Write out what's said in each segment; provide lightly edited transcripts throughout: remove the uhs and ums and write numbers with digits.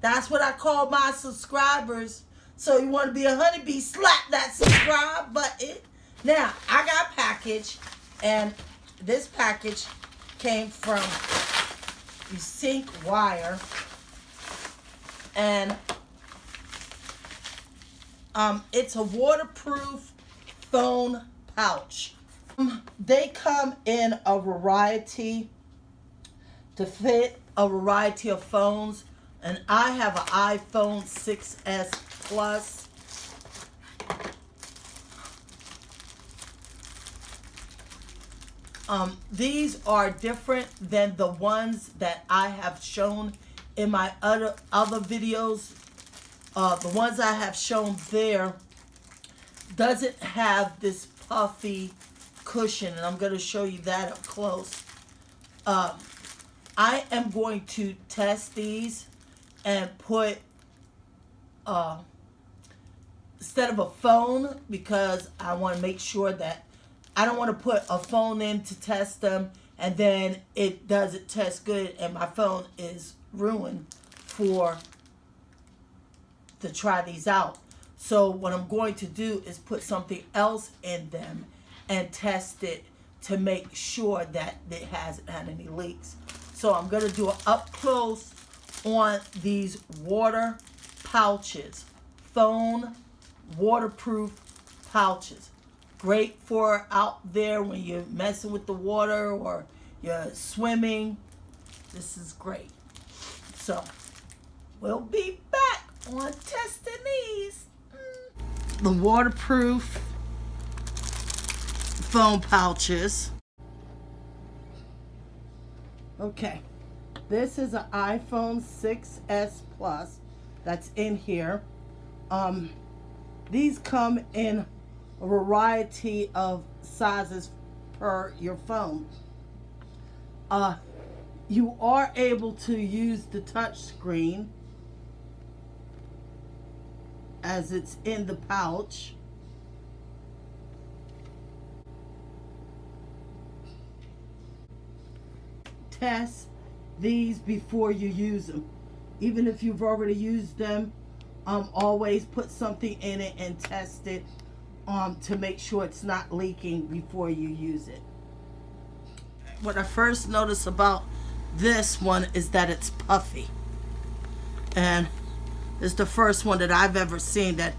That's what I call my subscribers. So you want to be a honeybee, slap that subscribe button. Now, I got a package, and this package came from Syncwire, and it's a waterproof phone pouch. They come in a variety to fit a variety of phones, and I have an iPhone 6s Plus. These are different than the ones that I have shown in my other videos. The ones I have shown there doesn't have this puffy cushion, and I'm going to show you that up close. I am going to test these and put instead of a phone, because I want to make sure that I don't want to put a phone in to test them and then it doesn't test good and my phone is ruined to try these out. So what I'm going to do is put something else in them and test it to make sure that it hasn't had any leaks. So I'm going to do an up close on these water pouches, phone waterproof pouches. Great for out there when you're messing with the water or you're swimming. This is great. So we'll be back on testing these. The waterproof phone pouches. Okay, this is an iPhone 6s Plus that's in here. These come in a variety of sizes per your phone. You are able to use the touch screen as it's in the pouch. Test these before you use them. Even if you've already used them, always put something in it and test it to make sure it's not leaking before you use it. What I first noticed about this one is that it's puffy, and it's the first one that I've ever seen that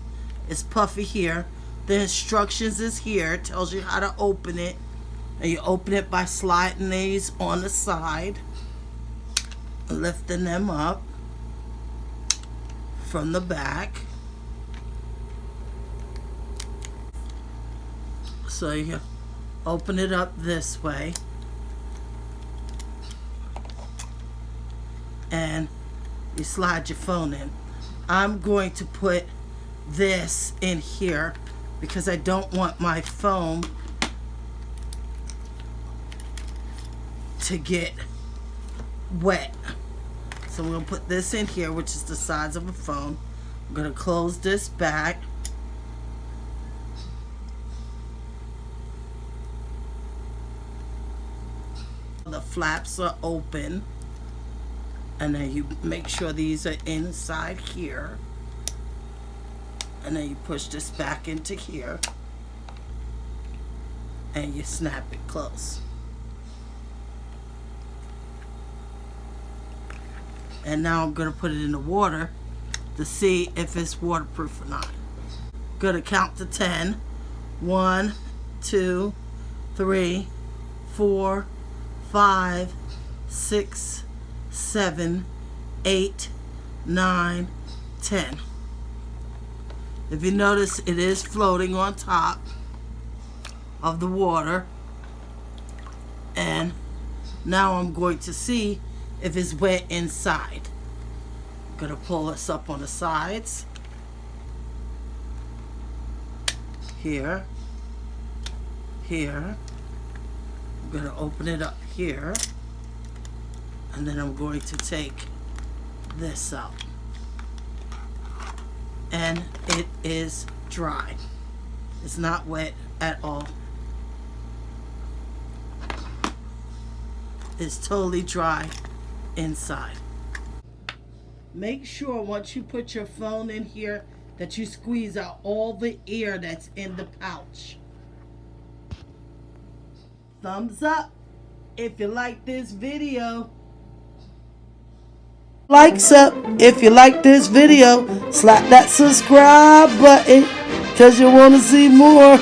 is puffy here. The instructions is here. It tells you how to open it, and you open it by sliding these on the side, lifting them up from the back. So you open it up this way, and you slide your phone in. I'm going to put this in here because I don't want my phone to get wet. So we're going to put this in here, which is the size of a phone. I'm going to close this back. The flaps are open, and then you make sure these are inside here, and then you push this back into here and you snap it close. And now I'm going to put it in the water to see if it's waterproof or not. I'm going to count to 10. 1, 2, 3, 4, 5, 6, 7, 8, 9, 10. If you notice, it is floating on top of the water. And now I'm going to see if it's wet inside. I'm going to pull this up on the sides. Here. Here. I'm going to open it up here. And then I'm going to take this out. And it is dry. It's not wet at all. It's totally dry inside. make sure once you put your phone in here that you squeeze out all the air that's in the pouch. Thumbs up if you like this video. Likes up if you like this video. Slap that subscribe button because you want to see more.